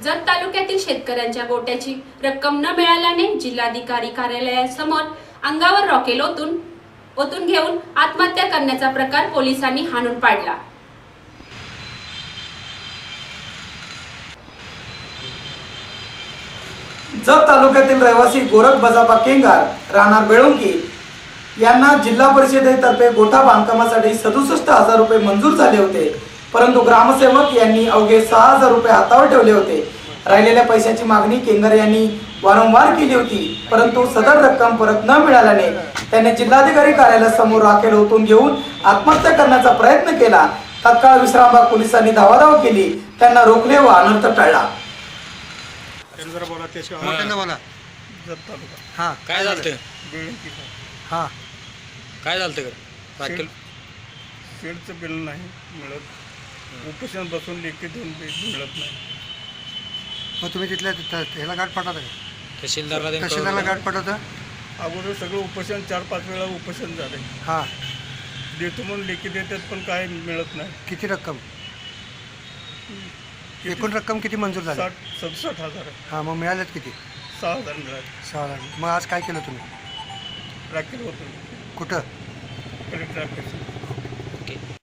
जत तालुक्यातील शेतकऱ्यांच्या गोट्याची रक्कम न मिळाल्याने जिल्हाधिकारी कार्यालयासमोर अंगावर रॉकेल ओतून घेऊन आत्महत्या करण्याचा प्रकार पोलिसांनी हाणून पाडला। जत तालुक्यातील रहिवासी गोरख बजाबा केंगार राहणार बेळुंकी यांना जिल्हा परिषदेतर्फे गोठा बांधकामासाठी 67,000 रुपये मंजूर झाले होते, परंतु ग्रामसेवक यांनी अवघे 6,000 रुपये हातावर ठेवले होते। राहिलेल्या पैशाची मागणी केंगार यांनी वारंवार केली होती, परंतु सदर रक्कम परत न मिळाल्याने त्यांनी जिल्हाधिकारी कार्यालयासमोर राखेल ओतून घेऊन आत्महत्या करण्याचा प्रयत्न केला। तत्काळ विश्रामबाग पोलिसांनी धावाधाव केली, त्यांना रोखले व अनर्थ टळला। हां काय झालं? हां काय झालं का? राखेल शेडचं बिल नाही मिळत, उपोषण बसून लेखी देऊन मिळत नाही। मग तुम्ही तिथल्या ह्याला गाठ पाठवता का? तहसीलदारला गाठ पाठवता? अगोदर सगळं उपोषण 4-5 वेळा उपोषण झाले, हां देतो म्हणून लेखी देतात पण काय मिळत नाही। किती रक्कम? एकूण रक्कम किती मंजूर झाली? 67,000 आहे। हां मग मिळालेत किती? 6,000 मिळाले। 6,000। मग आज काय केलं तुम्ही? राखेल होतो कुठं? Collector office.